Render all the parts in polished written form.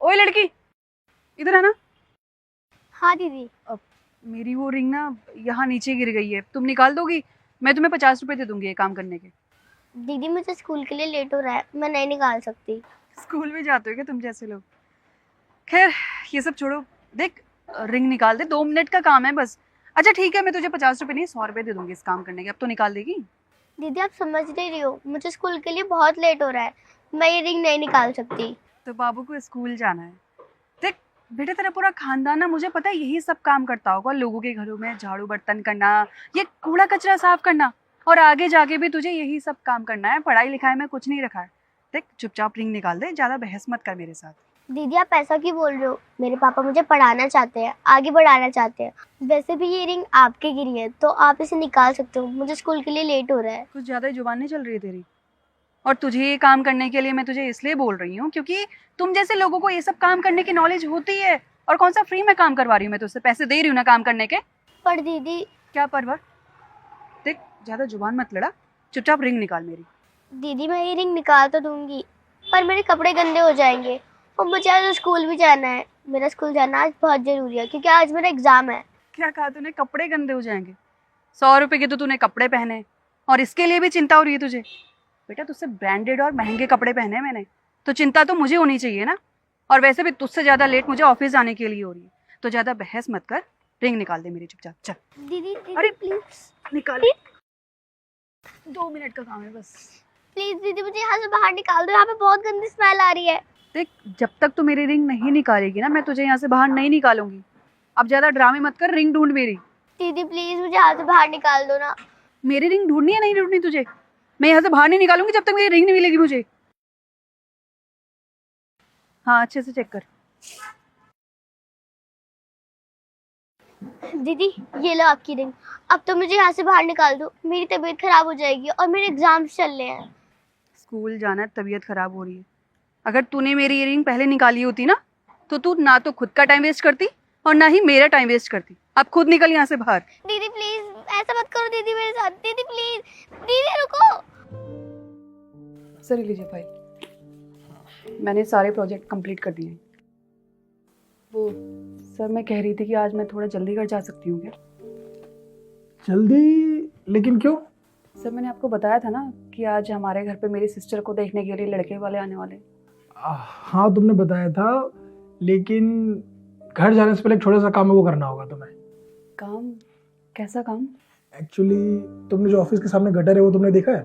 ओए लड़की, इधर आना। हाँ दीदी। मेरी वो रिंग ना यहाँ नीचे गिर गई है, तुम निकाल दोगी? मैं तुम्हें 50 रुपए दे दूंगी ये काम करने के। दीदी मुझे स्कूल के लिए लेट हो रहा है, मैं नहीं निकाल सकती। स्कूल में जाते हो क्या तुम जैसे लोग? खैर ये सब छोड़ो, देख रिंग निकाल दे, 2 मिनट का काम है बस। अच्छा ठीक है, मैं तुझे 50 रुपए नहीं 100 रुपए दे दूंगी इस काम करने के। अब तो निकाल देगी? दीदी आप समझ नहीं रही हो, मुझे स्कूल के लिए बहुत लेट हो रहा है, मैं ये रिंग नहीं निकाल सकती। तो बाबू को स्कूल जाना है। देख बेटे, तेरा पूरा खानदान ना मुझे पता है यही सब काम करता होगा, लोगों के घरों में झाड़ू बर्तन करना, ये कूड़ा कचरा साफ करना, और आगे जाके भी तुझे यही सब काम करना है। पढ़ाई लिखाई में कुछ नहीं रखा है। देख चुपचाप रिंग निकाल दे, ज्यादा बहस मत कर मेरे साथ। दीदी आप ऐसा क्यों बोल रहे हो? मेरे पापा मुझे पढ़ाना चाहते हैं, आगे बढ़ाना चाहते हैं। वैसे भी ये रिंग आपके गिरी है तो आप इसे निकाल सकते हो, मुझे स्कूल के लिए लेट हो रहा है। कुछ ज्यादा ही जुबान नहीं चल रही है तेरी? और तुझे ये काम करने के लिए मैं तुझे इसलिए बोल रही हूँ क्योंकि तुम जैसे लोगों को ये सब काम करने की नॉलेज होती है। और कौन सा फ्री में काम करवा रही हूँ? मैं तुझसे पैसे दे रही हूँ ना काम करने के। पर दीदी। क्या परवर? देख ज्यादा जुबान मत लड़ा, चुपचाप रिंग निकाल मेरी। दीदी मैं ये रिंग निकाल तो दूंगी, पर मेरे कपड़े गंदे हो जाएंगे और मुझे आज स्कूल भी जाना है। मेरा स्कूल जाना आज बहुत जरूरी है क्योंकि आज मेरा एग्जाम है। क्या कहा तूने? कपड़े गंदे हो जाएंगे? 100 रुपए के तो तूने कपड़े पहने और इसके लिए भी चिंता हो रही है तुझे? बेटा तुझसे ब्रांडेड और महंगे कपड़े पहने हैं मैंने, तो चिंता तो मुझे होनी चाहिए ना। और वैसे भी तुझसे ज्यादा लेट मुझे ऑफिस जाने के लिए हो रही है, तो ज्यादा बहस मत कर। रिंग निकाल दे मेरी चुपचाप, चल। दीदी, दीदी अरे प्लीज निकाल, 2 मिनट का काम है बस। प्लीज दीदी मुझे यहाँ से बाहर निकाल दो, यहाँ पे बहुत गंदी स्मेल आ रही है। देख जब तक तू मेरी रिंग नहीं निकालेगी ना, मैं तुझे यहाँ से बाहर नहीं निकालूंगी। अब ज्यादा ड्रामे मत कर, रिंग ढूंढ मेरी। दीदी प्लीज मुझे यहाँ से बाहर निकाल दो ना। मेरी रिंग ढूंढनी है नहीं ढूंढनी तुझे? मैं यहाँ से बाहर नहीं निकालूंगी जब तक मेरी रिंग नहीं मिलेगी मुझे। हाँ अच्छे से चेक कर। दीदी ये लो आपकी रिंग, अब तो मुझे यहाँ से बाहर निकाल दो, मेरी तबीयत खराब हो जाएगी और मेरे एग्जाम्स चल रहे हैं। स्कूल जाना है, तबीयत खराब हो रही है? अगर तूने मेरी रिंग पहले निकाली होती ना, तो तू ना तो खुद का टाइम वेस्ट करती और ना ही मेरा टाइम वेस्ट करती। अब खुद निकल यहाँ से बाहर। दीदी प्लीज ऐसा मत करो दीदी मेरे साथ, दीदी प्लीज, दीदी रुको। सर लीजिए फाइल, मैंने सारे प्रोजेक्ट कंप्लीट कर दिए। वो सर मैं कह रही थी कि आज मैं थोड़ा जल्दी घर जा सकती हूँ क्या? जल्दी? लेकिन क्यों? सर मैंने आपको बताया था ना कि आज हमारे घर पे मेरी सिस्टर को देखने के लिए लड़के वाले आने वाले। हाँ तुमने बताया था, लेकिन घर जाने से पहले एक छोटा सा काम है वो करना होगा तुम्हें। काम? कैसा काम? एक्चुअली तुमने जो ऑफिस के सामने गटर है वो तुमने देखा है?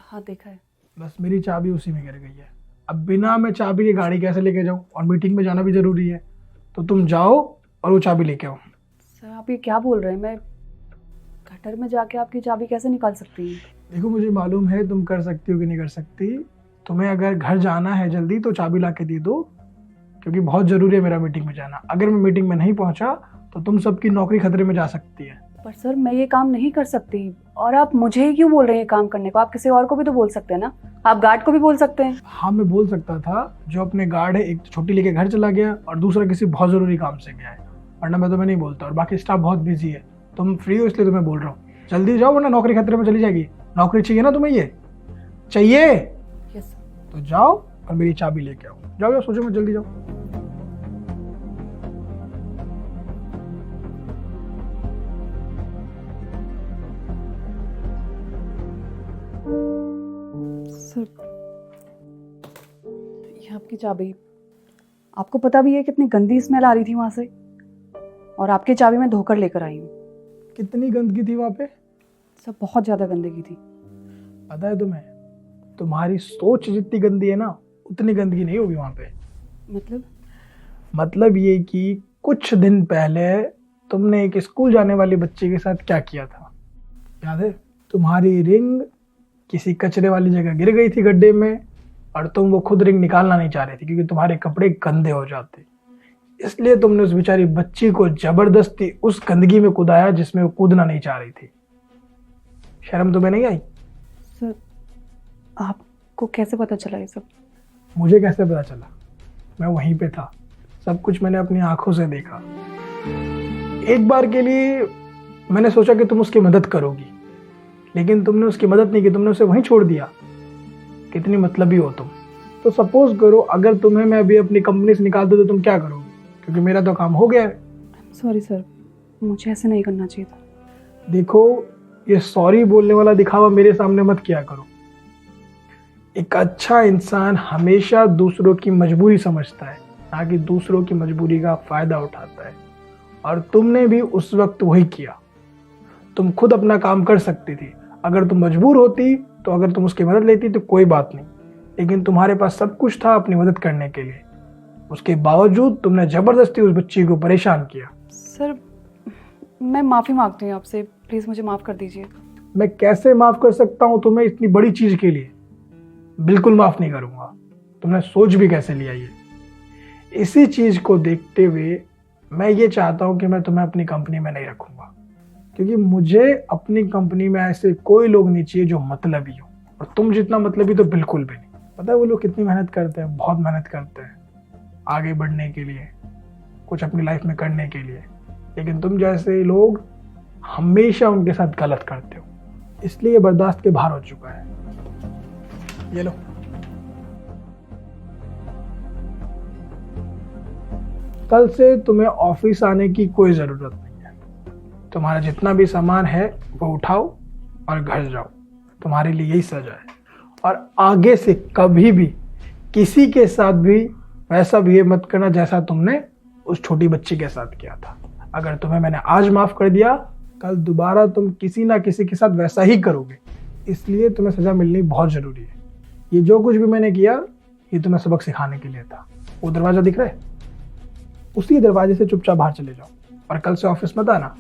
हाँ देखा है। बस मेरी चाबी उसी में गिर गई है। अब बिना मैं चाबी की गाड़ी कैसे लेके जाऊँ, और मीटिंग में जाना भी जरूरी है, तो तुम जाओ और वो चाबी लेके आओ। सर आप ये क्या बोल रहे हैं? मैं गटर में जाके आपकी चाबी कैसे निकाल सकती हूँ? देखो मुझे मालूम है तुम कर सकती हो कि नहीं कर सकती। तुम्हें अगर घर जाना है जल्दी तो चाबी ला के दे दो, क्योंकि बहुत ज़रूरी है मेरा मीटिंग में जाना। अगर मैं मीटिंग में नहीं पहुंचा तो तुम सबकी नौकरी खतरे में जा सकती है। पर सर मैं ये काम नहीं कर सकती। और आप मुझे ही क्यों बोल रहे हैं काम करने को? आप किसी और को भी तो बोल सकते हैं ना, आप गार्ड को भी बोल सकते हैं। हाँ मैं बोल सकता था, जो अपने गार्ड है एक तो छुट्टी लेके घर चला गया और दूसरा किसी बहुत ज़रूरी काम से गया है, वरना मैं तुम्हें नहीं बोलता। और बाकी स्टाफ बहुत बिजी है, तुम फ्री हो इसलिए तुम्हें बोल रहा हूँ। जल्दी जाओ वरना नौकरी खतरे में चली जाएगी। नौकरी चाहिए ना तुम्हें? ये चाहिए? Yes sir. तो जाओ और मेरी चाबी लेके आओ। जाओ जाओ, सोचो मत, जल्दी जाओ। सर ये आपकी चाबी। आपको पता भी है कितनी गंदी स्मेल आ रही थी वहां से, और आपकी चाबी मैं धोकर लेकर आई हूँ। कितनी गंदगी थी वहाँ पे? सर बहुत ज्यादा गंदगी थी। पता है तुम्हें, तुम्हारी सोच जितनी गंदी है ना उतनी गंदगी नहीं होगी वहाँ पे। मतलब ये कि कुछ दिन पहले तुमने एक स्कूल जाने वाले बच्चे के साथ क्या किया था, याद है? तुम्हारी रिंग किसी कचरे वाली जगह गिर गई थी गड्ढे में, और तुम वो खुद रिंग निकालना नहीं चाह रही थी क्योंकि तुम्हारे कपड़े गंदे हो जाते, इसलिए तुमने उस बेचारी बच्ची को जबरदस्ती उस गंदगी में कूदाया जिसमें वो कूदना नहीं चाह रही थी। शर्म तुम्हें नहीं आई? सर आपको कैसे पता चला ये सब? मुझे कैसे पता चला? मैं वहीं पे था, सब कुछ मैंने अपनी आंखों से देखा। एक बार के लिए मैंने सोचा कि तुम उसकी मदद करोगी, लेकिन तुमने उसकी मदद नहीं की, तुमने उसे वहीं छोड़ दिया। कितनी मतलबी हो तुम। तो सपोज करो अगर तुम्हें मैं अभी अपनी कंपनी से निकाल दूँ तो तुम क्या करोगे? क्योंकि मेरा तो काम हो गया है। सॉरी सर, मुझे ऐसे नहीं करना चाहिए था। देखो, ये सॉरी बोलने वाला दिखावा मेरे सामने मत किया करो। एक अच्छा इंसान हमेशा दूसरों की मजबूरी समझता है, ना कि दूसरों की मजबूरी का फायदा उठाता है। और तुमने भी उस वक्त वही किया। तुम खुद अपना काम कर सकती थी। अगर तुम मजबूर होती तो अगर तुम उसकी मदद लेती तो कोई बात नहीं, लेकिन तुम्हारे पास सब कुछ था अपनी मदद करने के लिए। उसके बावजूद तुमने जबरदस्ती उस बच्ची को परेशान किया। सर, मैं माफ़ी मांगती हूँ आपसे, प्लीज़ मुझे माफ़ कर दीजिए। मैं कैसे माफ कर सकता हूँ तुम्हें इतनी बड़ी चीज के लिए? बिल्कुल माफ नहीं करूंगा। तुमने सोच भी कैसे लिया ये? इसी चीज को देखते हुए मैं ये चाहता हूँ कि मैं तुम्हें अपनी कंपनी में नहीं रखूंगा, क्योंकि मुझे अपनी कंपनी में ऐसे कोई लोग नहीं चाहिए जो मतलबी हो। और तुम जितना मतलबी तो बिल्कुल भी नहीं। पता है वो लोग कितनी मेहनत करते हैं? बहुत मेहनत करते हैं आगे बढ़ने के लिए, कुछ अपनी लाइफ में करने के लिए, लेकिन तुम जैसे लोग हमेशा उनके साथ गलत करते हो, इसलिए बर्दाश्त के बाहर हो चुका है। ये लो। कल से तुम्हें ऑफिस आने की कोई जरूरत नहीं है। तुम्हारा जितना भी सामान है वो उठाओ और घर जाओ। तुम्हारे लिए यही सजा है। और आगे से कभी भी किसी के साथ भी वैसा बिहेव मत करना जैसा तुमने उस छोटी बच्ची के साथ किया था। अगर तुम्हें मैंने आज माफ कर दिया, कल दोबारा तुम किसी ना किसी के साथ वैसा ही करोगे। इसलिए तुम्हें सजा मिलनी बहुत जरूरी है। ये जो कुछ भी मैंने किया ये तुम्हें सबक सिखाने के लिए था। वो दरवाजा दिख रहा है, उसी दरवाजे से चुपचाप बाहर चले जाओ और कल से ऑफिस मत आना।